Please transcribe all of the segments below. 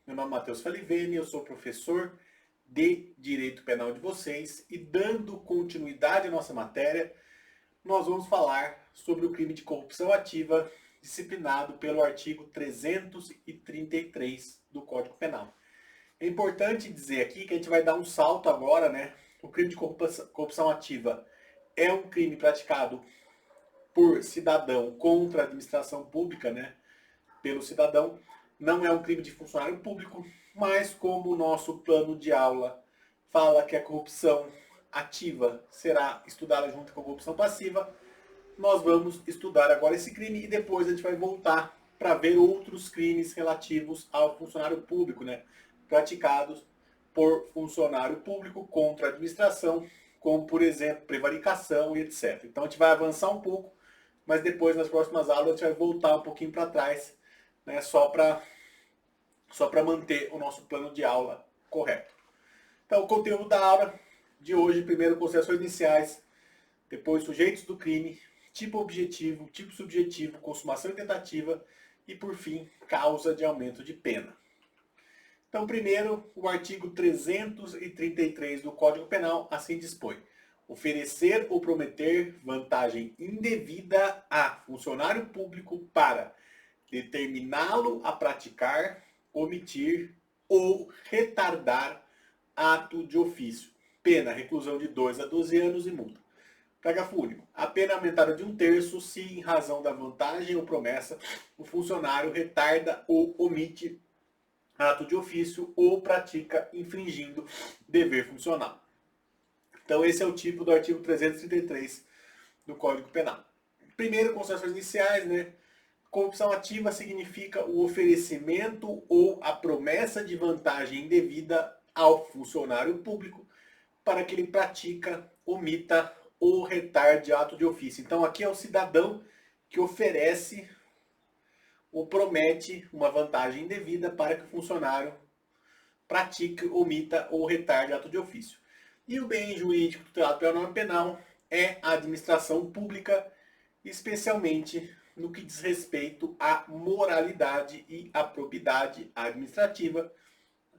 Meu nome é Matheus Falivene, eu sou professor de Direito Penal de vocês e dando continuidade à nossa matéria, nós vamos falar sobre o crime de corrupção ativa disciplinado pelo artigo 333 do Código Penal. É importante dizer aqui que a gente vai dar um salto agora, né? O crime de corrupção ativa é um crime praticado por cidadão contra a administração pública, né? Pelo cidadão. Não é um crime de funcionário público, mas como o nosso plano de aula fala que a corrupção ativa será estudada junto com a corrupção passiva, nós vamos estudar agora esse crime e depois a gente vai voltar para ver outros crimes relativos ao funcionário público, né? Praticados por funcionário público contra a administração, como por exemplo prevaricação e etc. Então a gente vai avançar um pouco, mas depois nas próximas aulas a gente vai voltar um pouquinho para trás, né? Só para manter o nosso plano de aula correto. Então o conteúdo da aula de hoje, primeiro considerações iniciais, depois sujeitos do crime, tipo objetivo, tipo subjetivo, consumação e tentativa e por fim causa de aumento de pena. Então primeiro o artigo 333 do Código Penal assim dispõe: oferecer ou prometer vantagem indevida a funcionário público para determiná-lo a praticar, omitir ou retardar ato de ofício. Pena, reclusão de 2 a 12 anos e multa. Parágrafo único. A pena é aumentada de 1/3 se, em razão da vantagem ou promessa, o funcionário retarda ou omite ato de ofício ou pratica infringindo dever funcional. Então esse é o tipo do artigo 333 do Código Penal. Primeiro, considerações iniciais, né? Corrupção ativa significa o oferecimento ou a promessa de vantagem indevida ao funcionário público para que ele pratica, omita ou retarde ato de ofício. Então aqui é o cidadão que oferece ou promete uma vantagem indevida para que o funcionário pratique, omita ou retarde ato de ofício. E o bem jurídico tutelado pela norma penal é a administração pública, especialmente no que diz respeito à moralidade e à probidade administrativa,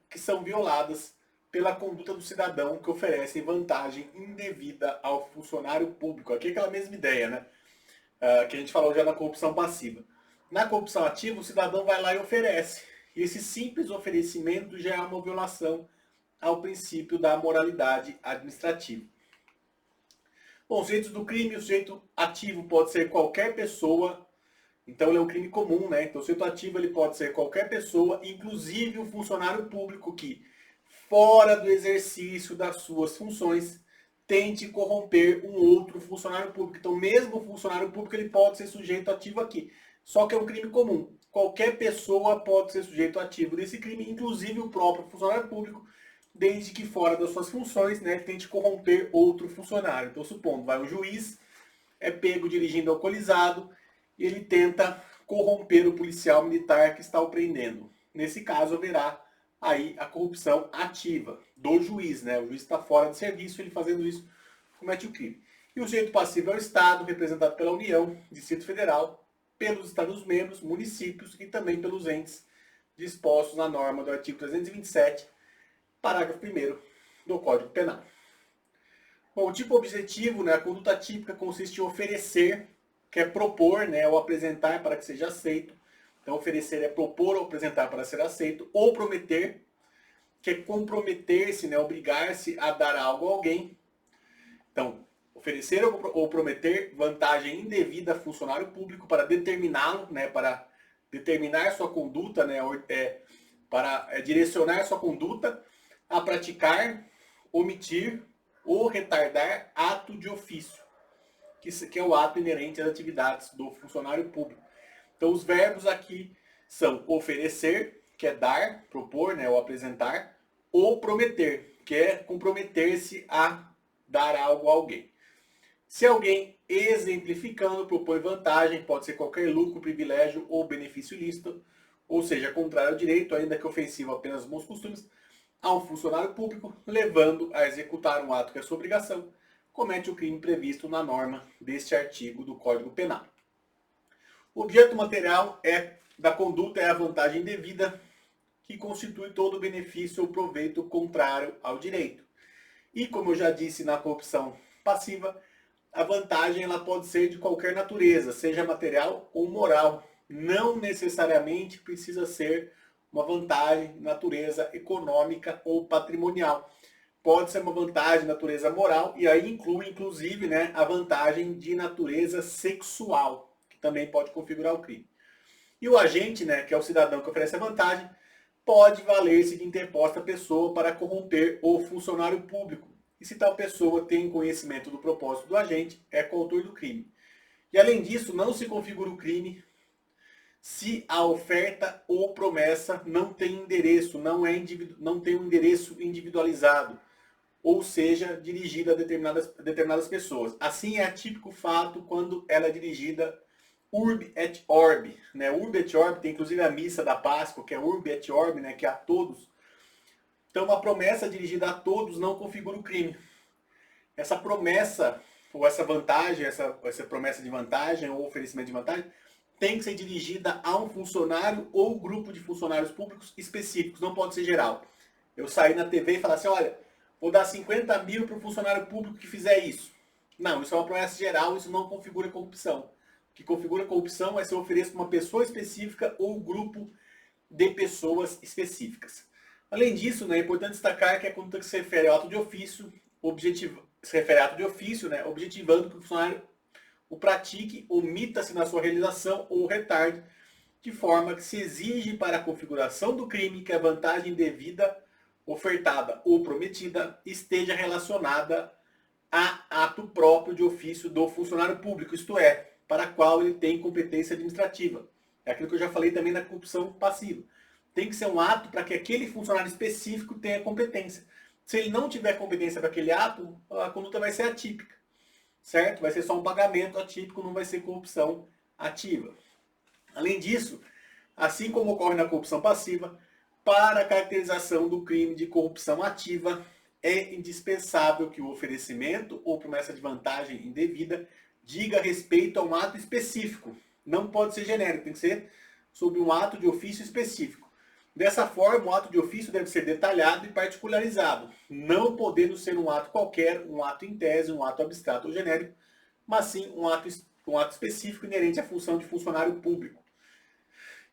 que são violadas pela conduta do cidadão que oferece vantagem indevida ao funcionário público. Aqui é aquela mesma ideia, né? Que a gente falou já na corrupção passiva. Na corrupção ativa, o cidadão vai lá e oferece. E esse simples oferecimento já é uma violação ao princípio da moralidade administrativa. Bom, os sujeitos do crime, o sujeito ativo pode ser qualquer pessoa. Então ele é um crime comum, né? Então o sujeito ativo ele pode ser qualquer pessoa, inclusive o funcionário público que, fora do exercício das suas funções, tente corromper um outro funcionário público. Então mesmo o funcionário público ele pode ser sujeito ativo aqui. Só que é um crime comum. Qualquer pessoa pode ser sujeito ativo desse crime, inclusive o próprio funcionário público, desde que fora das suas funções, né, tente corromper outro funcionário. Então supondo, vai um juiz, é pego dirigindo alcoolizado, e ele tenta corromper o policial militar que está o prendendo. Nesse caso, haverá aí a corrupção ativa do juiz, né? O juiz está fora de serviço, ele fazendo isso comete o crime. E o sujeito passivo é o Estado, representado pela União, Distrito Federal, pelos Estados-membros, municípios e também pelos entes dispostos na norma do artigo 327, parágrafo 1º do Código Penal. Bom, o tipo objetivo, né, a conduta típica consiste em oferecer, que é propor, né, ou apresentar para que seja aceito. Então, oferecer é propor ou apresentar para ser aceito. Ou prometer, que é comprometer-se, né, obrigar-se a dar algo a alguém. Então, oferecer ou prometer vantagem indevida a funcionário público para determiná-lo, né, para determinar sua conduta, né, para direcionar sua conduta a praticar, omitir ou retardar ato de ofício, que é o ato inerente às atividades do funcionário público. Então os verbos aqui são oferecer, que é dar, propor, né, ou apresentar, ou prometer, que é comprometer-se a dar algo a alguém. Se alguém, exemplificando, propõe vantagem, pode ser qualquer lucro, privilégio ou benefício ilícito, ou seja, contrário ao direito, ainda que ofensivo apenas aos bons costumes, a um funcionário público, levando a executar um ato que é sua obrigação, comete o crime previsto na norma deste artigo do Código Penal. O objeto material da conduta é a vantagem indevida que constitui todo o benefício ou proveito contrário ao direito. E como eu já disse na corrupção passiva, a vantagem ela pode ser de qualquer natureza, seja material ou moral. Não necessariamente precisa ser uma vantagem de natureza econômica ou patrimonial. Pode ser uma vantagem de natureza moral e aí inclui, inclusive, né, a vantagem de natureza sexual, que também pode configurar o crime. E o agente, né, que é o cidadão que oferece a vantagem, pode valer-se de interposta pessoa para corromper o funcionário público. E se tal pessoa tem conhecimento do propósito do agente, é coautor do crime. E além disso, não se configura o crime se a oferta ou promessa não tem endereço, não tem um endereço individualizado, ou seja, dirigida a determinadas pessoas. Assim é atípico fato quando ela é dirigida urbi et orbi, né? Urbi et orbi tem inclusive a missa da Páscoa, que é urbi et orbi, né? Que é a todos. Então, uma promessa dirigida a todos não configura o crime. Essa promessa ou essa vantagem, essa promessa de vantagem ou oferecimento de vantagem, tem que ser dirigida a um funcionário ou grupo de funcionários públicos específicos, não pode ser geral. Eu sair na TV e falar assim, olha, vou dar 50 mil para o funcionário público que fizer isso. Não, isso é uma promessa geral, isso não configura corrupção. O que configura corrupção é se eu ofereço para uma pessoa específica ou grupo de pessoas específicas. Além disso, né, é importante destacar que a conduta que se refere ao ato de ofício, né, objetivando que o funcionário o pratique, omita-se na sua realização ou retarde, de forma que se exige para a configuração do crime que a vantagem devida, ofertada ou prometida esteja relacionada a ato próprio de ofício do funcionário público, isto é, para a qual ele tem competência administrativa. É aquilo que eu já falei também na corrupção passiva. Tem que ser um ato para que aquele funcionário específico tenha competência. Se ele não tiver competência para aquele ato, a conduta vai ser atípica. Certo? Vai ser só um pagamento atípico, não vai ser corrupção ativa. Além disso, assim como ocorre na corrupção passiva, para a caracterização do crime de corrupção ativa, é indispensável que o oferecimento ou promessa de vantagem indevida diga respeito a um ato específico. Não pode ser genérico, tem que ser sobre um ato de ofício específico. Dessa forma, o ato de ofício deve ser detalhado e particularizado, não podendo ser um ato qualquer, um ato em tese, um ato abstrato ou genérico, mas sim um ato específico inerente à função de funcionário público.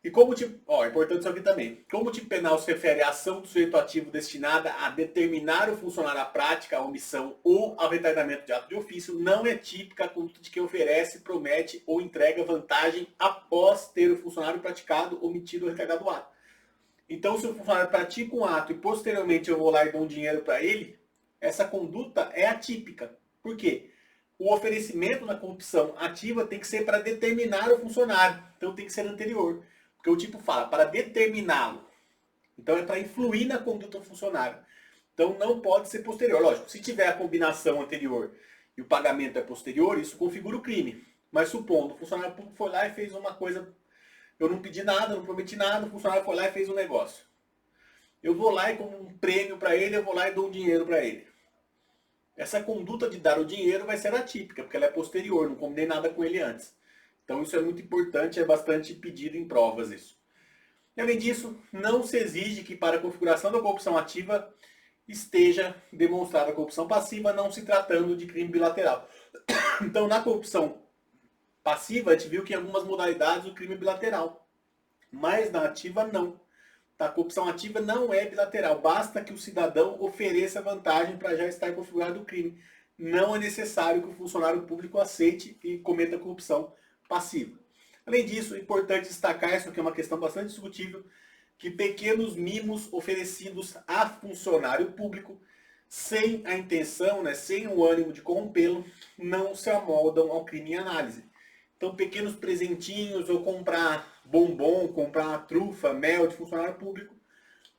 E como tipo, é importante isso aqui também, como o tipo penal se refere à ação do sujeito ativo destinada a determinar o funcionário à prática, à omissão ou ao retardamento de ato de ofício, não é típica a conduta de quem oferece, promete ou entrega vantagem após ter o funcionário praticado, omitido ou retardado o ato. Então, se o funcionário pratica um ato e posteriormente eu vou lá e dou um dinheiro para ele, essa conduta é atípica. Por quê? O oferecimento na corrupção ativa tem que ser para determinar o funcionário. Então tem que ser anterior. Porque o tipo fala para determiná-lo. Então é para influir na conduta do funcionário. Então não pode ser posterior. Lógico, se tiver a combinação anterior e o pagamento é posterior, isso configura o crime. Mas supondo, o funcionário público foi lá e fez uma coisa. Eu não pedi nada, não prometi nada, o funcionário foi lá e fez um negócio. Eu vou lá e como um prêmio para ele, eu vou lá e dou um dinheiro para ele. Essa conduta de dar o dinheiro vai ser atípica, porque ela é posterior, não combinei nada com ele antes. Então isso é muito importante, é bastante pedido em provas isso. E além disso, não se exige que para a configuração da corrupção ativa esteja demonstrada a corrupção passiva, não se tratando de crime bilateral. Então na corrupção passiva, a gente viu que em algumas modalidades o crime é bilateral, mas na ativa não. A corrupção ativa não é bilateral, basta que o cidadão ofereça vantagem para já estar configurado o crime. Não é necessário que o funcionário público aceite e cometa corrupção passiva. Além disso, é importante destacar, isso aqui é uma questão bastante discutível, que pequenos mimos oferecidos a funcionário público, sem a intenção, sem o ânimo de corrompê-lo, não se amoldam ao crime em análise. Então, pequenos presentinhos ou comprar bombom, comprar trufa, mel de funcionário público,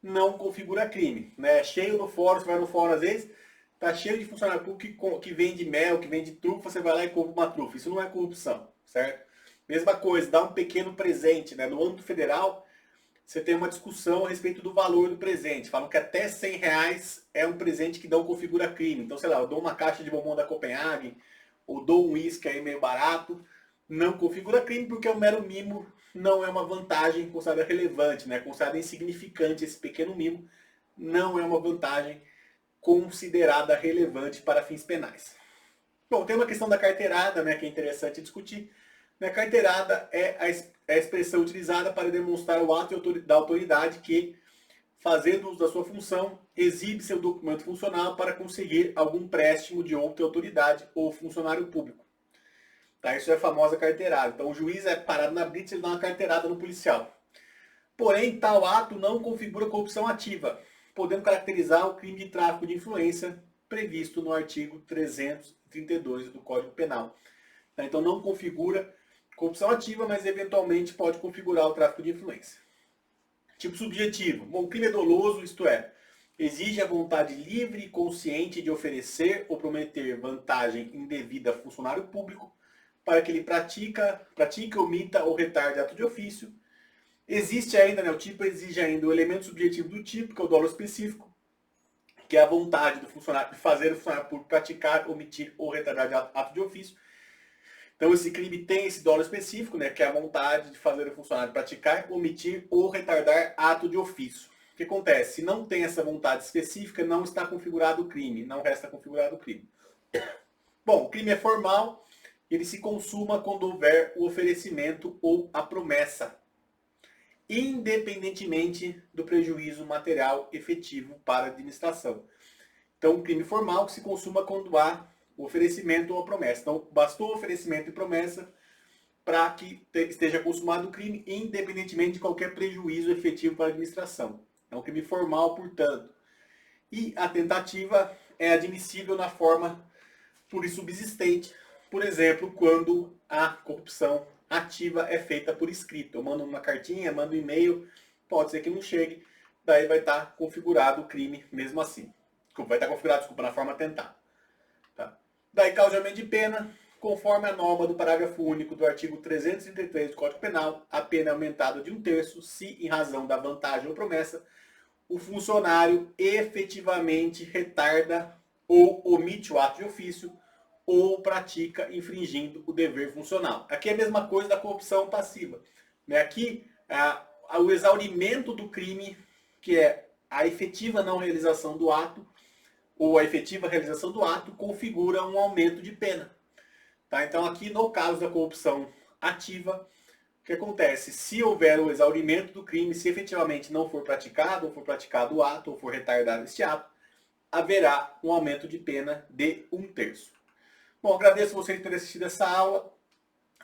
não configura crime. Né? Cheio no fórum, você vai no fórum às vezes, tá cheio de funcionário público que vende mel, que vende trufa, você vai lá e compra uma trufa. Isso não é corrupção, certo? Mesma coisa, dá um pequeno presente. Né? No âmbito federal, você tem uma discussão a respeito do valor do presente. Falam que até R$100 é um presente que não configura crime. Então, sei lá, eu dou uma caixa de bombom da Copenhagen, ou dou um uísque aí meio barato, não configura crime porque é um mero mimo não é uma vantagem considerada relevante, né? Considerada insignificante esse pequeno mimo, não é uma vantagem considerada relevante para fins penais. Bom, tem uma questão da carteirada, né, que é interessante discutir. A carteirada é a expressão utilizada para demonstrar o ato da autoridade que, fazendo uso da sua função, exibe seu documento funcional para conseguir algum empréstimo de outra autoridade ou funcionário público. Tá? Isso é a famosa carteirada. Então o juiz é parado na blitz e ele dá uma carteirada no policial. Porém, tal ato não configura corrupção ativa, podendo caracterizar o crime de tráfico de influência previsto no artigo 332 do Código Penal. Então não configura corrupção ativa, mas eventualmente pode configurar o tráfico de influência. Tipo subjetivo. Bom, o crime é doloso, isto é, exige a vontade livre e consciente de oferecer ou prometer vantagem indevida a funcionário público para que ele pratique, omita ou retarde ato de ofício. Existe ainda, né, o tipo exige ainda o elemento subjetivo do tipo, que é o dolo específico, que é a vontade do funcionário de fazer o funcionário público praticar, omitir ou retardar ato de ofício. Então esse crime tem esse dolo específico, né, que é a vontade de fazer o funcionário praticar, omitir ou retardar ato de ofício. O que acontece? Se não tem essa vontade específica, não está configurado o crime, não resta configurado o crime. Bom, o crime é formal, ele se consuma quando houver o oferecimento ou a promessa, independentemente do prejuízo material efetivo para a administração. Então, um crime formal se consuma quando há o oferecimento ou a promessa. Então, bastou o oferecimento e promessa para que esteja consumado o crime, independentemente de qualquer prejuízo efetivo para a administração. É um crime formal, portanto. E a tentativa é admissível na forma plurissubsistente, por exemplo, quando a corrupção ativa é feita por escrito. Eu mando uma cartinha, mando um e-mail, pode ser que não chegue, daí vai estar configurado o crime mesmo assim. Vai estar configurado, desculpa, na forma tentada. Tá? Daí, causamento de pena, conforme a norma do parágrafo único do artigo 333 do Código Penal, a pena é aumentada de 1/3 se, em razão da vantagem ou promessa, o funcionário efetivamente retarda ou omite o ato de ofício ou pratica infringindo o dever funcional. Aqui é a mesma coisa da corrupção passiva. Aqui, o exaurimento do crime, que é a efetiva não realização do ato, ou a efetiva realização do ato, configura um aumento de pena. Tá? Então aqui, no caso da corrupção ativa, o que acontece? Se houver o exaurimento do crime, se efetivamente não for praticado, ou for praticado o ato, ou for retardado este ato, haverá um aumento de pena de 1/3. Bom, agradeço vocês por terem assistido essa aula.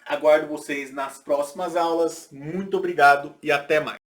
Aguardo vocês nas próximas aulas. Muito obrigado e até mais.